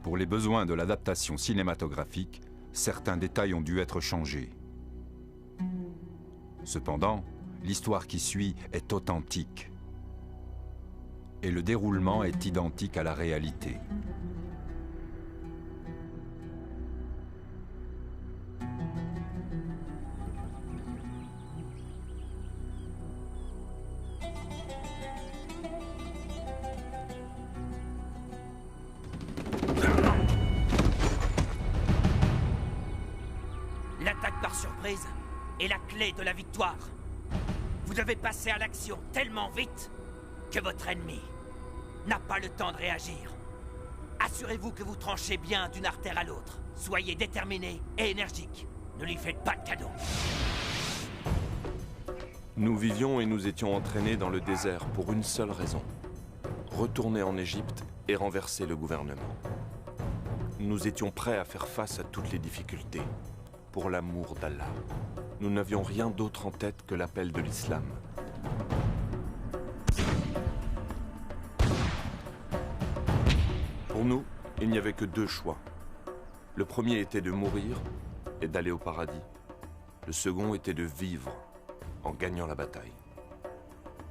Pour les besoins de l'adaptation cinématographique, certains détails ont dû être changés. Cependant, l'histoire qui suit est authentique. Et le déroulement est identique à la réalité. L'attaque par surprise est la clé de la victoire. Vous devez passer à l'action tellement vite que votre ennemi n'a pas le temps de réagir. Assurez-vous que vous tranchez bien d'une artère à l'autre. Soyez déterminé et énergique. Ne lui faites pas de cadeaux. Nous vivions et nous étions entraînés dans le désert pour une seule raison. Retourner en Égypte et renverser le gouvernement. Nous étions prêts à faire face à toutes les difficultés. Pour l'amour d'Allah. Nous n'avions rien d'autre en tête que l'appel de l'islam. Pour nous, il n'y avait que deux choix. Le premier était de mourir et d'aller au paradis. Le second était de vivre en gagnant la bataille.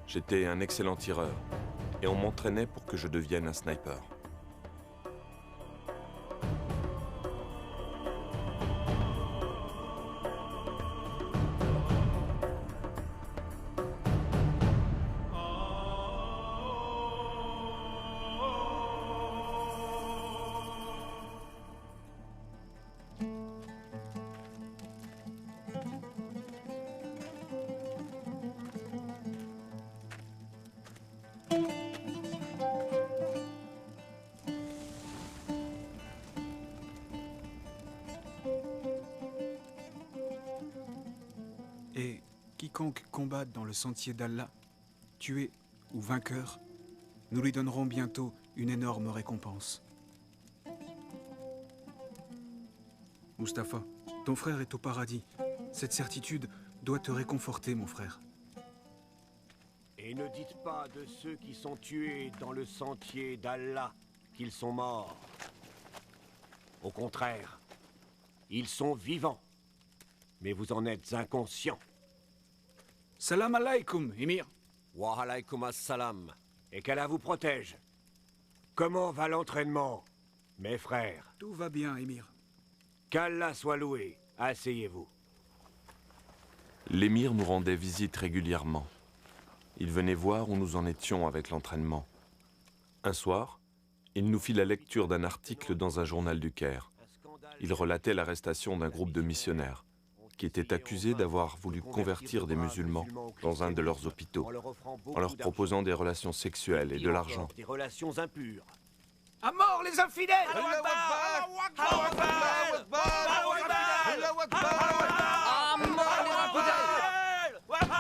J'étais un excellent tireur et on m'entraînait pour que je devienne un sniper. Et quiconque combatte dans le sentier d'Allah, tué ou vainqueur, nous lui donnerons bientôt une énorme récompense. Mustapha, ton frère est au paradis. Cette certitude doit te réconforter, mon frère. Et ne dites pas de ceux qui sont tués dans le sentier d'Allah qu'ils sont morts. Au contraire, ils sont vivants. Mais vous en êtes inconscients. Salam alaikum, Émir. Wa alaykum as-salam. Et qu'Allah vous protège. Comment va l'entraînement, mes frères? Tout va bien, Émir. Qu'Allah soit loué. Asseyez-vous. L'émir nous rendait visite régulièrement. Il venait voir où nous en étions avec l'entraînement. Un soir, il nous fit la lecture d'un article dans un journal du Caire. Il relatait l'arrestation d'un groupe de missionnaires qui étaient accusés d'avoir voulu convertir des musulmans dans un de leurs hôpitaux en leur proposant des relations sexuelles et de l'argent. Des relations impures. À mort les infidèles!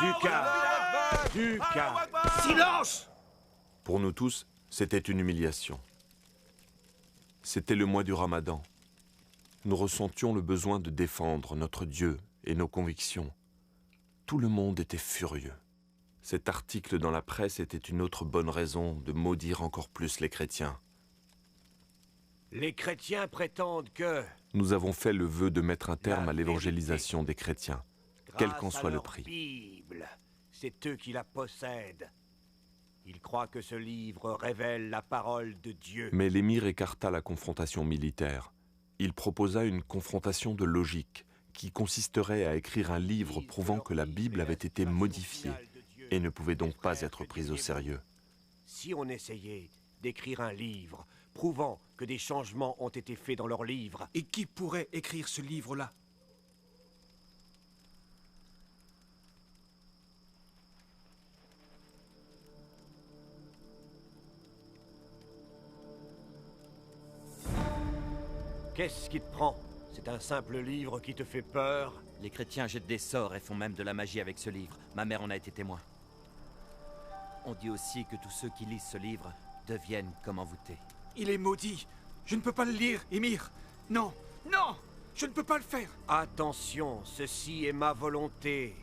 Du calme. Du calme. Silence! Pour nous tous, c'était une humiliation. C'était le mois du Ramadan. Nous ressentions le besoin de défendre notre Dieu et nos convictions. Tout le monde était furieux. Cet article dans la presse était une autre bonne raison de maudire encore plus les chrétiens. Les chrétiens prétendent que... Nous avons fait le vœu de mettre un terme à l'évangélisation des chrétiens, quel qu'en grâce à soit le leur prix. Bible, c'est eux qui la possèdent. Ils croient que ce livre révèle la parole de Dieu. Mais l'émir écarta la confrontation militaire. Il proposa une confrontation de logique qui consisterait à écrire un livre prouvant que la Bible avait été modifiée et ne pouvait donc pas être prise au sérieux. Si on essayait d'écrire un livre prouvant que des changements ont été faits dans leur livre... Et qui pourrait écrire ce livre-là? Qu'est-ce qui te prend? C'est un simple livre qui te fait peur? Les chrétiens jettent des sorts et font même de la magie avec ce livre. Ma mère en a été témoin. On dit aussi que tous ceux qui lisent ce livre deviennent comme envoûtés. Il est maudit. Je ne peux pas le lire, Émir. Non, non, je ne peux pas le faire. Attention, ceci est ma volonté.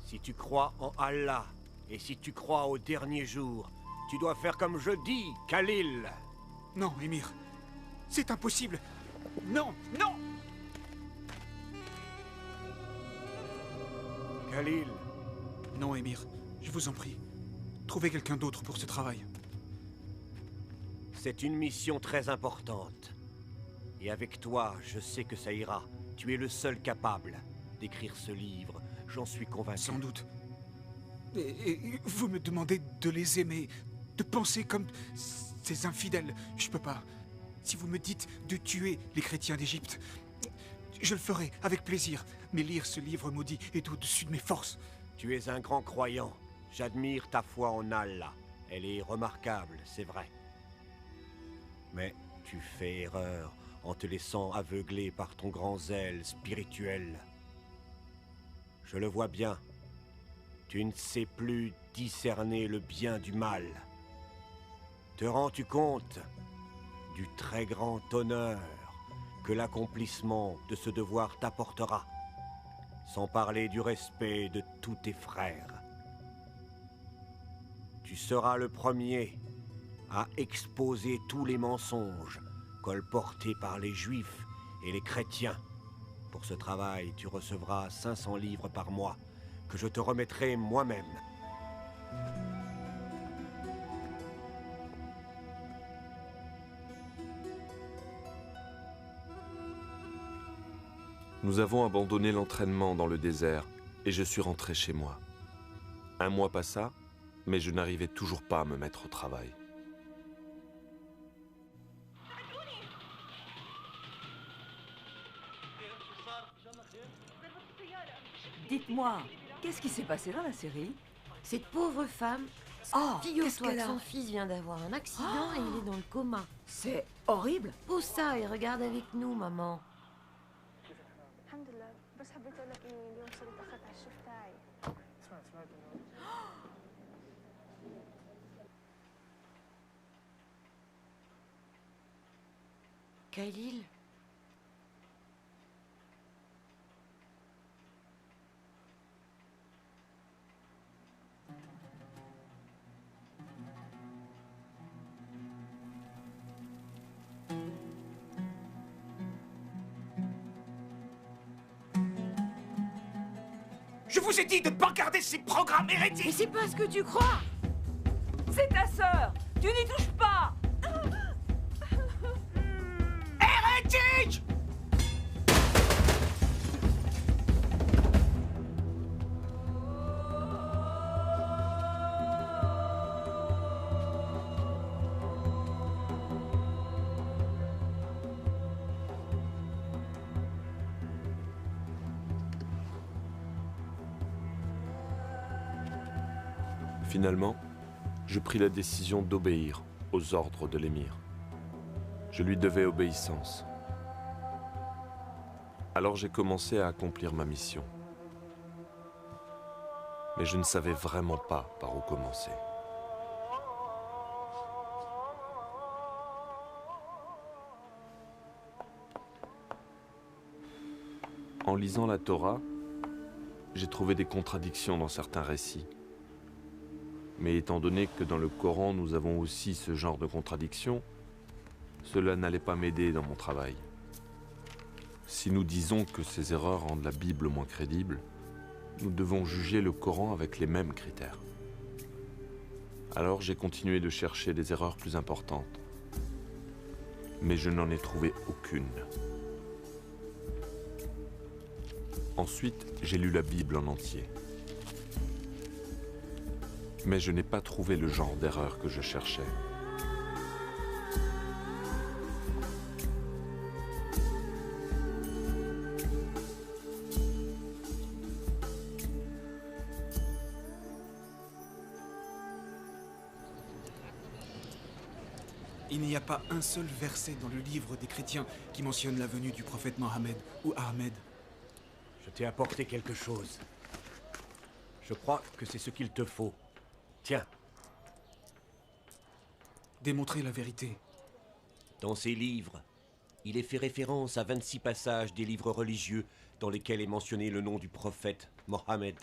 Si tu crois en Allah, et si tu crois au dernier jour, tu dois faire comme je dis, Khalil. Non, Émir. C'est impossible. Non, non. Khalil, Non, Émir, je vous en prie. Trouvez quelqu'un d'autre pour ce travail. c'est une mission très importante. Et avec toi, je sais que ça ira. Tu es le seul capable d'écrire ce livre, j'en suis convaincu. Sans doute. Et vous me demandez de les aimer, de penser comme ces infidèles. Je peux pas. Si vous me dites de tuer les chrétiens d'Égypte, je le ferai avec plaisir. Mais lire ce livre maudit est au-dessus de mes forces. Tu es un grand croyant. J'admire ta foi en Allah. Elle est remarquable, c'est vrai. Mais tu fais erreur en te laissant aveugler par ton grand zèle spirituel. Je le vois bien. Tu ne sais plus discerner le bien du mal. Te rends-tu compte du très grand honneur que l'accomplissement de ce devoir t'apportera, sans parler du respect de tous tes frères? Tu seras le premier à exposer tous les mensonges colportés par les Juifs et les chrétiens. Pour ce travail, tu recevras 500 livres par mois, que je te remettrai moi-même. Nous avons abandonné l'entraînement dans le désert et je suis rentré chez moi. Un mois passa, mais je n'arrivais toujours pas à me mettre au travail. Dites-moi, qu'est-ce qui s'est passé dans la série? Cette pauvre femme, Oh, qu'est-ce figure-toi qu'elle que a? son fils vient d'avoir un accident et il est dans le coma. C'est horrible. Pose ça et regarde avec nous, maman. الحمد لله بس حبيت اقول لك اني اليوم صرت اتاخرت على الشيفت تاعي سمعت Khalil, Je vous ai dit de ne pas regarder ces programmes mais hérétiques. c'est pas ce que tu crois. C'est ta sœur. Tu n'y touches pas. Hérétiques! Finalement, je pris la décision d'obéir aux ordres de l'émir. Je lui devais obéissance. Alors j'ai commencé à accomplir ma mission. Mais je ne savais vraiment pas par où commencer. En lisant la Torah, j'ai trouvé des contradictions dans certains récits. Mais étant donné que dans le Coran nous avons aussi ce genre de contradictions, cela n'allait pas m'aider dans mon travail. Si nous disons que ces erreurs rendent la Bible moins crédible, nous devons juger le Coran avec les mêmes critères. Alors j'ai continué de chercher des erreurs plus importantes. Mais je n'en ai trouvé aucune. Ensuite, j'ai lu la Bible en entier. Mais je n'ai pas trouvé le genre d'erreur que je cherchais. Il n'y a pas un seul verset dans le livre des chrétiens qui mentionne la venue du prophète Mohammed ou Ahmed. Je t'ai apporté quelque chose. Je crois que c'est ce qu'il te faut. Tiens, Démontrer la vérité. dans ces livres, il est fait référence à 26 passages des livres religieux dans lesquels est mentionné le nom du prophète Mohammed.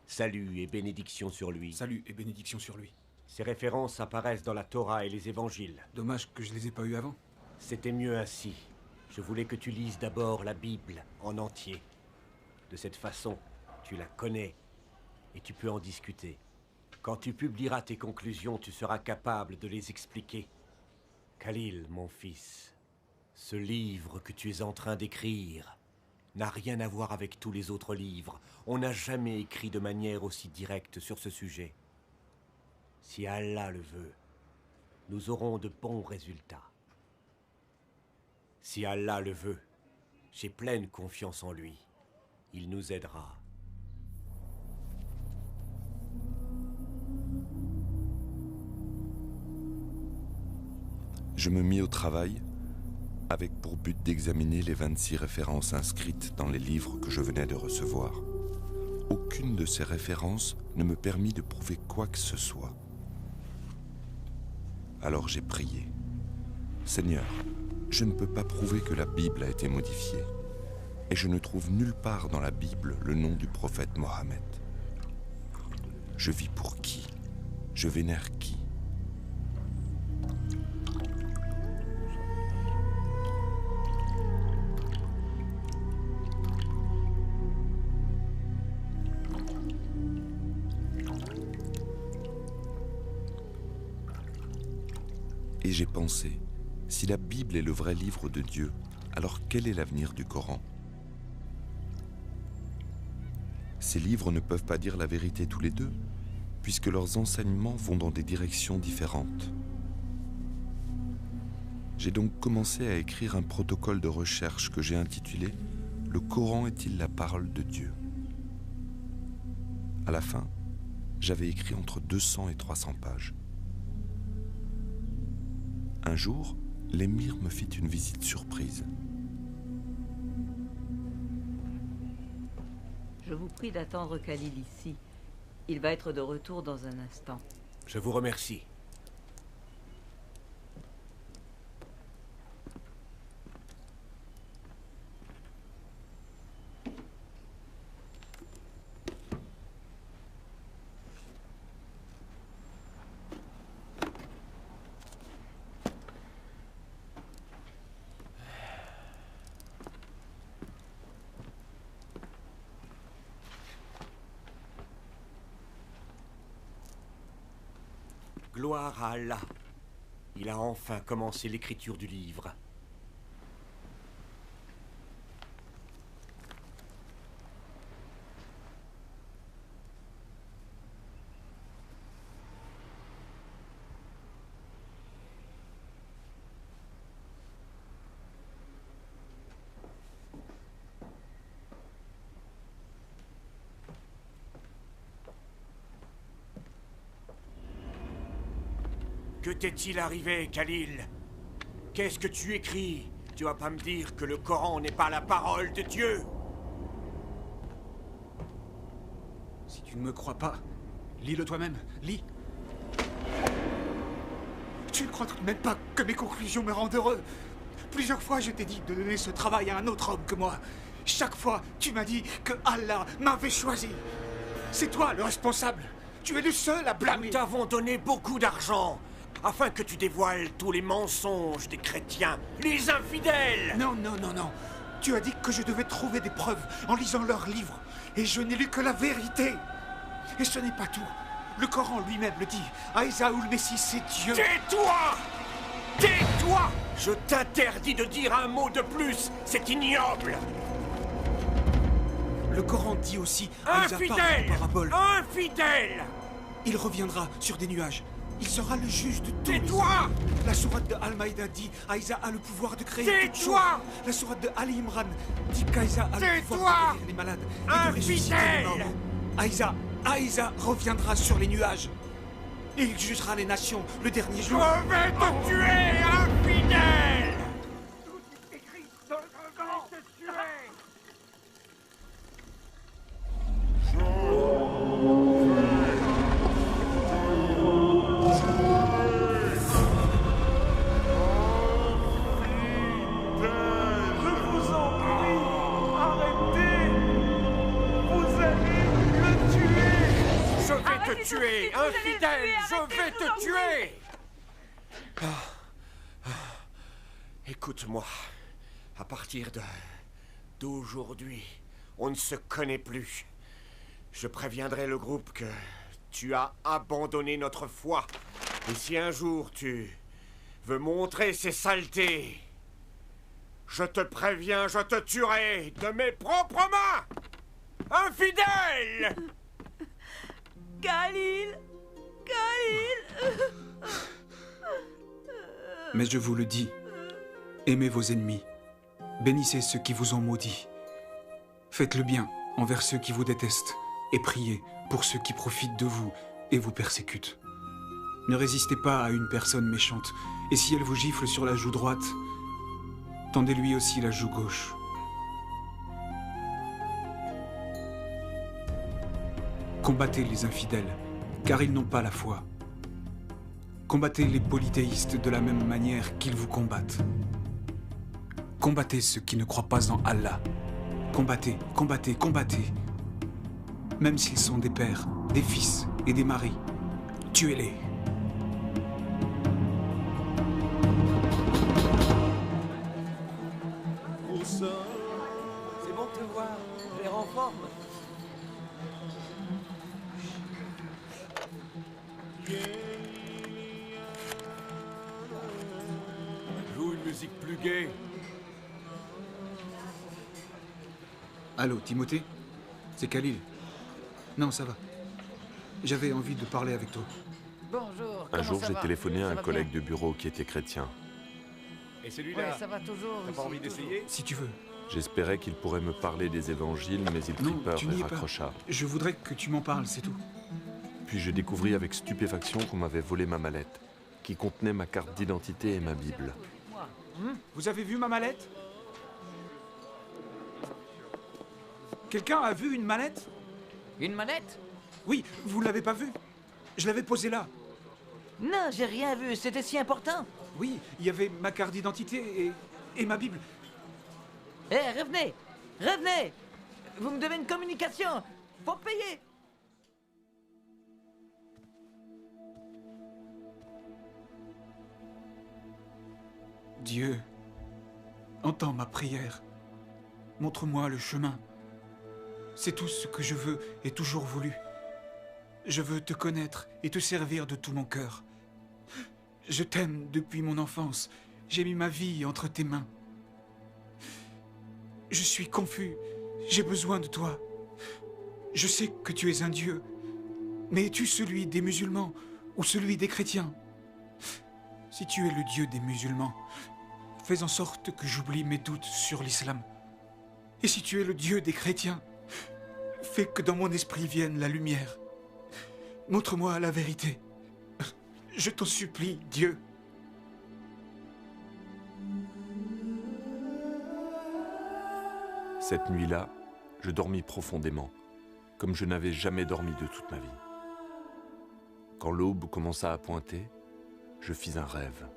Salut et bénédiction sur lui. Salut et bénédiction sur lui. Ces références apparaissent dans la Torah et les évangiles. Dommage que je les ai pas eus avant. C'était mieux ainsi. Je voulais que tu lises d'abord la Bible en entier. De cette façon, tu la connais et tu peux en discuter. Quand tu publieras tes conclusions, tu seras capable de les expliquer. Khalil, mon fils, ce livre que tu es en train d'écrire n'a rien à voir avec tous les autres livres. On n'a jamais écrit de manière aussi directe sur ce sujet. Si Allah le veut, nous aurons de bons résultats. Si Allah le veut, j'ai pleine confiance en lui. Il nous aidera. Je me mis au travail avec pour but d'examiner les 26 références inscrites dans les livres que je venais de recevoir. Aucune de ces références ne me permit de prouver quoi que ce soit. Alors j'ai prié. Seigneur, je ne peux pas prouver que la Bible a été modifiée. Et je ne trouve nulle part dans la Bible le nom du prophète Mohammed. Je vis pour qui? Je vénère qui? Et j'ai pensé, si la Bible est le vrai livre de Dieu, alors quel est l'avenir du Coran? Ces livres ne peuvent pas dire la vérité tous les deux, puisque leurs enseignements vont dans des directions différentes. J'ai donc commencé à écrire un protocole de recherche que j'ai intitulé « Le Coran est-il la parole de Dieu ?» À la fin, j'avais écrit entre 200 et 300 pages. Un jour, l'émir me fit une visite surprise. Je vous prie d'attendre Khalil ici. Il va être de retour dans un instant. Je vous remercie. Gloire à Allah. Il a enfin commencé l'écriture du livre. Que t'est-il arrivé, Khalil? Qu'est-ce que tu écris? Tu vas pas me dire que le Coran n'est pas la parole de Dieu? Si tu ne me crois pas, lis-le toi-même, lis. Tu ne crois tout de même pas que mes conclusions me rendent heureux? Plusieurs fois, je t'ai dit de donner ce travail à un autre homme que moi. Chaque fois, tu m'as dit que Allah m'avait choisi. C'est toi le responsable. Tu es le seul à blâmer. Nous t'avons donné beaucoup d'argent afin que tu dévoiles tous les mensonges des chrétiens, les infidèles. Non, non, non, non. Tu as dit que je devais trouver des preuves en lisant leurs livres. Et je n'ai lu que la vérité. Et ce n'est pas tout. Le Coran lui-même le dit. Aïssa ou le Messie, c'est Dieu. Tais-toi! Tais-toi! Je t'interdis de dire un mot de plus. C'est ignoble. Le Coran dit aussi Aïssa Infidèle! par parabole. Infidèle! Il reviendra sur des nuages. Il sera le juge de tous. Tais-toi! La sourate de Al-Maïda dit Aïssa a le pouvoir de créer toutes choses. Tais-toi! La sourate de Ali Imran dit qu'Aïssa a le pouvoir de guérir les malades et de ressusciter les morts. Aïssa reviendra sur les nuages. Et il jugera les nations le dernier jour. Je vais te tuer, infidèle! Tout est écrit dans le Coran. Je vais te tuer. Tuer, infidèle, je vais te tuer! Écoute-moi. À partir d'aujourd'hui, on ne se connaît plus. Je préviendrai le groupe que tu as abandonné notre foi. Et si un jour tu veux montrer ces saletés, je te préviens, je te tuerai de mes propres mains! Infidèle! Khalil! Khalil! Mais je vous le dis, aimez vos ennemis, bénissez ceux qui vous ont maudits, faites le bien envers ceux qui vous détestent et priez pour ceux qui profitent de vous et vous persécutent. Ne résistez pas à une personne méchante, et si elle vous gifle sur la joue droite, tendez-lui aussi la joue gauche. Combattez les infidèles, car ils n'ont pas la foi. Combattez les polythéistes de la même manière qu'ils vous combattent. Combattez ceux qui ne croient pas en Allah. Combattez, combattez, combattez. Même s'ils sont des pères, des fils et des maris, tuez-les. C'est bon de te voir. Je les rends en forme. Joue une musique plus gaie. Allô, Timothée? C'est Khalil. Non, ça va. J'avais envie de parler avec toi. Bonjour. Un jour, comment ça j'ai va? téléphoné à Ça un va collègue bien de bureau qui était chrétien. Et Ouais, celui-là, ça va toujours. t'as pas ici, envie toujours. d'essayer? Si tu veux. J'espérais qu'il pourrait me parler des évangiles, mais il prit Non, peur tu et n'y es pas. raccrocha. Je voudrais que tu m'en parles, c'est tout. Puis je découvris avec stupéfaction qu'on m'avait volé ma mallette, qui contenait ma carte d'identité et ma Bible. Vous avez vu ma mallette? Quelqu'un a vu une mallette? Une manette? Oui, vous l'avez pas vue. Je l'avais posée là. Non, j'ai rien vu. C'était si important. Oui, il y avait ma carte d'identité et ma Bible. Eh, revenez! Revenez! Vous me devez une communication. Faut payer. Dieu, entends ma prière. Montre-moi le chemin. C'est tout ce que je veux et toujours voulu. Je veux te connaître et te servir de tout mon cœur. Je t'aime depuis mon enfance. J'ai mis ma vie entre tes mains. Je suis confus. J'ai besoin de toi. Je sais que tu es un Dieu. Mais es-tu celui des musulmans ou celui des chrétiens? Si tu es le Dieu des musulmans, fais en sorte que j'oublie mes doutes sur l'islam. Et si tu es le Dieu des chrétiens, fais que dans mon esprit vienne la lumière. Montre-moi la vérité. Je t'en supplie, Dieu. Cette nuit-là, je dormis profondément, comme je n'avais jamais dormi de toute ma vie. Quand l'aube commença à pointer, je fis un rêve.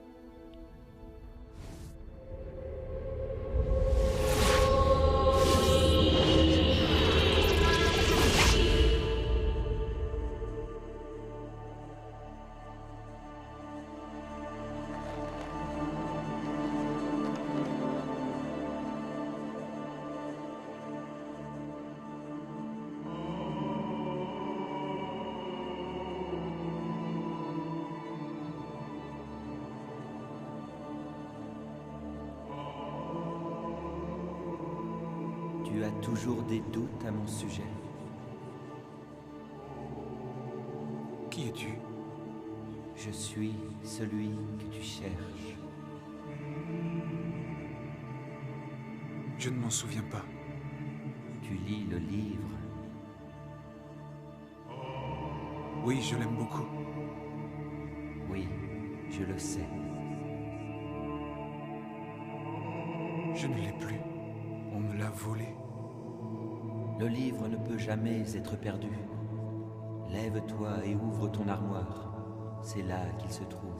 Tu as toujours des doutes à mon sujet. Qui es-tu? Je suis celui que tu cherches. Je ne m'en souviens pas. Tu lis le livre. Oui, je l'aime beaucoup. Oui, je le sais. Je ne l'ai plus. On me l'a volé. Le livre ne peut jamais être perdu. Lève-toi et ouvre ton armoire. C'est là qu'il se trouve.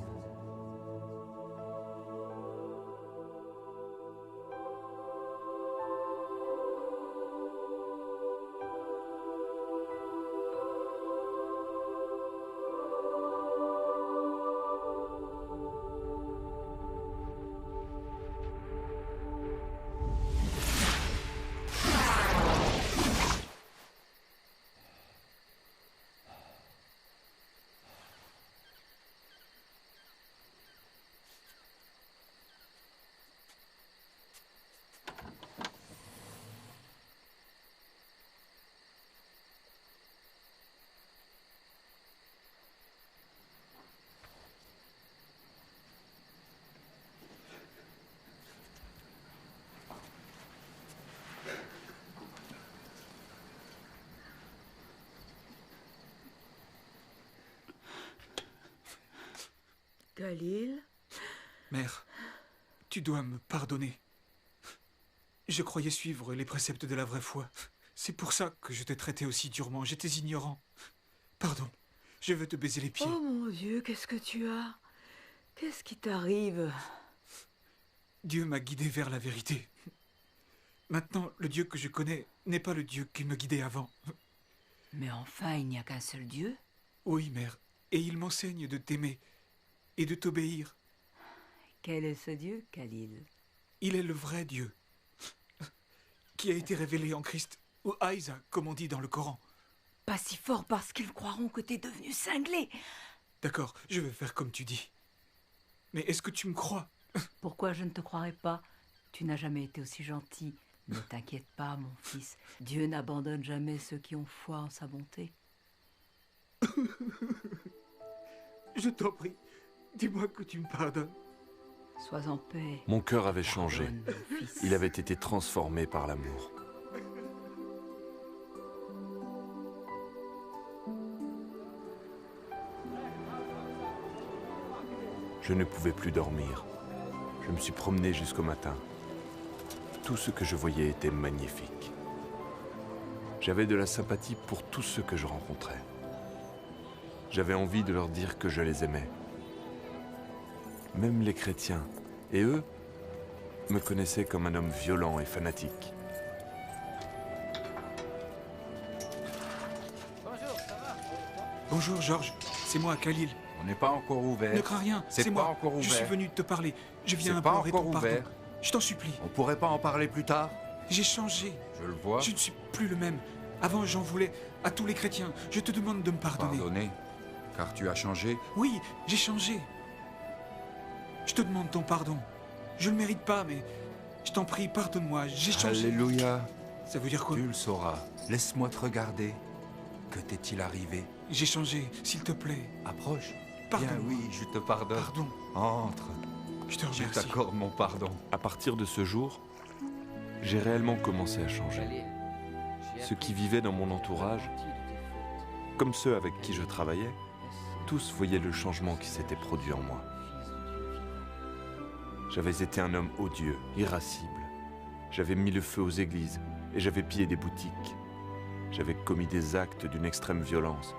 Khalil? Mère, tu dois me pardonner. Je croyais suivre les préceptes de la vraie foi. C'est pour ça que je t'ai traité aussi durement. J'étais ignorant. Pardon, je veux te baiser les pieds. Oh mon Dieu, qu'est-ce que tu as? Qu'est-ce qui t'arrive? Dieu m'a guidé vers la vérité. Maintenant, le Dieu que je connais n'est pas le Dieu qui me guidait avant. Mais enfin, il n'y a qu'un seul Dieu? Oui, mère, et il m'enseigne de t'aimer et de t'obéir. Quel est ce Dieu, Khalil? Il est le vrai Dieu, qui a été révélé en Christ, ou Aïsa, comme on dit dans le Coran. Pas si fort parce qu'ils croiront que t'es devenu cinglé. D'accord, je vais faire comme tu dis. Mais est-ce que tu me crois? Pourquoi je ne te croirais pas? Tu n'as jamais été aussi gentil. Ne t'inquiète pas, mon fils. Dieu n'abandonne jamais ceux qui ont foi en sa bonté. Je t'en prie, dis-moi que tu me pardonnes. Sois en paix. Mon cœur avait changé. Pardonne, mon fils. Il avait été transformé par l'amour. Je ne pouvais plus dormir. Je me suis promené jusqu'au matin. Tout ce que je voyais était magnifique. J'avais de la sympathie pour tous ceux que je rencontrais. J'avais envie de leur dire que je les aimais. Même les chrétiens, et eux, me connaissaient comme un homme violent et fanatique. Bonjour, Georges. C'est moi, Khalil. On n'est pas encore ouvert. Ne crains rien, c'est pas moi. encore Je ouvert. suis venu te parler. Je viens C'est pas implorer ton encore pardon. ouvert. Je t'en supplie. On pourrait pas en parler plus tard? J'ai changé. Je le vois. Je ne suis plus le même. Avant, j'en voulais à tous les chrétiens. Je te demande de me pardonner. Pardonner, car tu as changé. Oui, j'ai changé. Je te demande ton pardon. Je ne le mérite pas, mais je t'en prie, pardonne-moi. J'ai changé. Alléluia. Ça veut dire quoi? Tu le sauras. Laisse-moi te regarder. Que t'est-il arrivé? J'ai changé, s'il te plaît. Approche. Pardon. Bien oui, je te pardonne. Pardon. Entre. Je te Je remercie. t'accorde mon pardon. À partir de ce jour, j'ai réellement commencé à changer. Ceux qui vivaient dans mon entourage, comme ceux avec qui je travaillais, tous voyaient le changement qui s'était produit en moi. J'avais été un homme odieux, irascible. J'avais mis le feu aux églises et j'avais pillé des boutiques. J'avais commis des actes d'une extrême violence.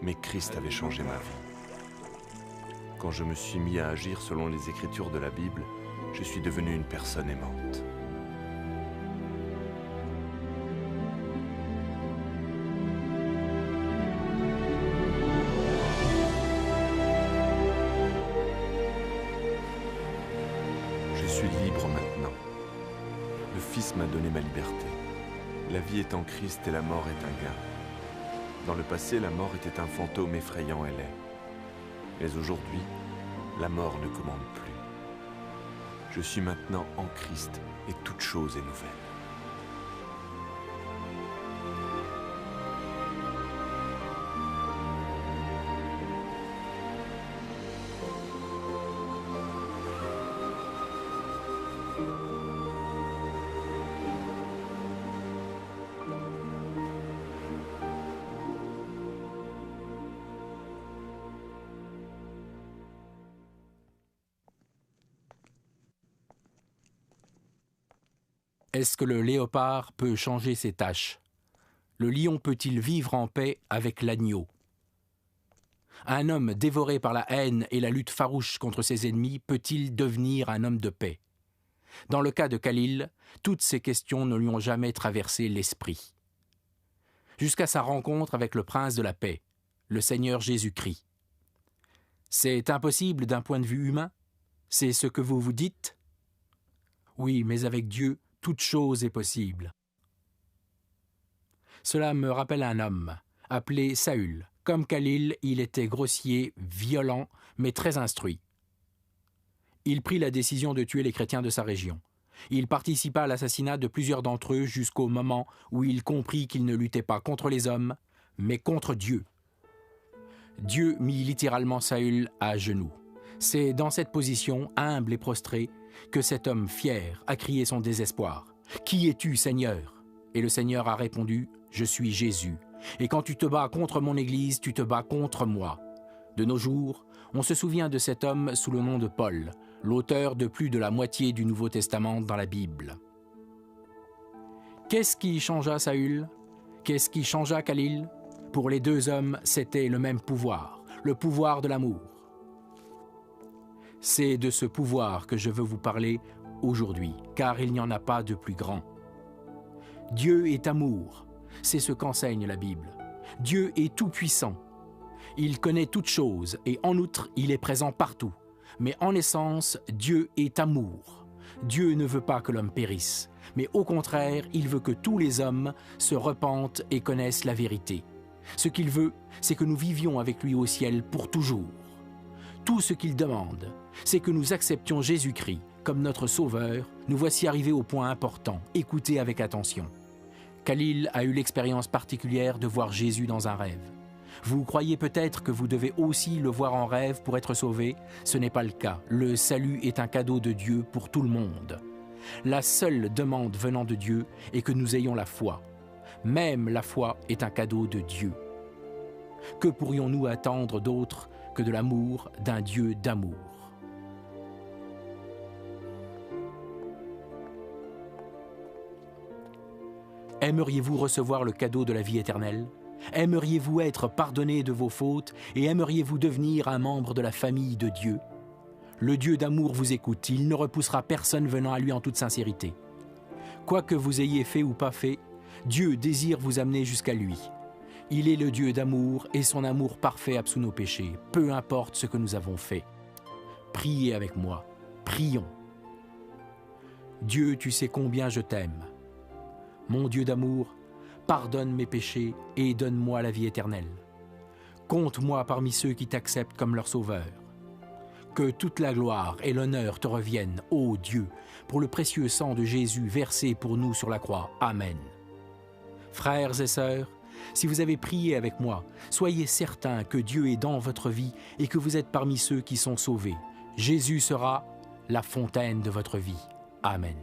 Mais Christ avait changé ma vie. Quand je me suis mis à agir selon les Écritures de la Bible, je suis devenu une personne aimante. Je suis libre maintenant. Le Fils m'a donné ma liberté. La vie est en Christ et la mort est un gain. Dans le passé, la mort était un fantôme effrayant et laid. Mais aujourd'hui, la mort ne commande plus. Je suis maintenant en Christ et toute chose est nouvelle. Est-ce que le léopard peut changer ses taches? Le lion peut-il vivre en paix avec l'agneau? Un homme dévoré par la haine et la lutte farouche contre ses ennemis peut-il devenir un homme de paix? Dans le cas de Khalil, toutes ces questions ne lui ont jamais traversé l'esprit. Jusqu'à sa rencontre avec le prince de la paix, le Seigneur Jésus-Christ. C'est impossible d'un point de vue humain? C'est ce que vous vous dites? Oui, mais avec Dieu, toute chose est possible. Cela me rappelle un homme, appelé Saül. Comme Khalil, il était grossier, violent, mais très instruit. Il prit la décision de tuer les chrétiens de sa région. Il participa à l'assassinat de plusieurs d'entre eux jusqu'au moment où il comprit qu'il ne luttait pas contre les hommes, mais contre Dieu. Dieu mit littéralement Saül à genoux. C'est dans cette position, humble et prostré, que cet homme fier a crié son désespoir. « Qui es-tu, Seigneur ?» Et le Seigneur a répondu « Je suis Jésus. Et quand tu te bats contre mon Église, tu te bats contre moi. » De nos jours, On se souvient de cet homme sous le nom de Paul, l'auteur de plus de la moitié du Nouveau Testament dans la Bible. Qu'est-ce qui changea Saül? Qu'est-ce qui changea Khalil? Pour les deux hommes, c'était le même pouvoir, le pouvoir de l'amour. C'est de ce pouvoir que je veux vous parler aujourd'hui, car il n'y en a pas de plus grand. Dieu est amour, c'est ce qu'enseigne la Bible. Dieu est tout-puissant. Il connaît toutes choses et en outre, il est présent partout. Mais en essence, Dieu est amour. Dieu ne veut pas que l'homme périsse, mais au contraire, il veut que tous les hommes se repentent et connaissent la vérité. Ce qu'il veut, c'est que nous vivions avec lui au ciel pour toujours. Tout ce qu'il demande, c'est que nous acceptions Jésus-Christ comme notre Sauveur. Nous voici arrivés au point important. Écoutez avec attention. Khalil a eu l'expérience particulière de voir Jésus dans un rêve. Vous croyez peut-être que vous devez aussi le voir en rêve pour être sauvé? Ce n'est pas le cas. Le salut est un cadeau de Dieu pour tout le monde. La seule demande venant de Dieu est que nous ayons la foi. Même la foi est un cadeau de Dieu. Que pourrions-nous attendre d'autre que de l'amour d'un Dieu d'amour? Aimeriez-vous recevoir le cadeau de la vie éternelle? Aimeriez-vous être pardonné de vos fautes et aimeriez-vous devenir un membre de la famille de Dieu? Le Dieu d'amour vous écoute, il ne repoussera personne venant à lui en toute sincérité. Quoi que vous ayez fait ou pas fait, Dieu désire vous amener jusqu'à lui. Il est le Dieu d'amour et son amour parfait absout nos péchés, peu importe ce que nous avons fait. Priez avec moi, prions. Dieu, tu sais combien je t'aime. Mon Dieu d'amour, pardonne mes péchés et donne-moi la vie éternelle. Compte-moi parmi ceux qui t'acceptent comme leur sauveur. Que toute la gloire et l'honneur te reviennent, ô Dieu, pour le précieux sang de Jésus versé pour nous sur la croix. Amen. Frères et sœurs, si vous avez prié avec moi, soyez certains que Dieu est dans votre vie et que vous êtes parmi ceux qui sont sauvés. Jésus sera la fontaine de votre vie. Amen.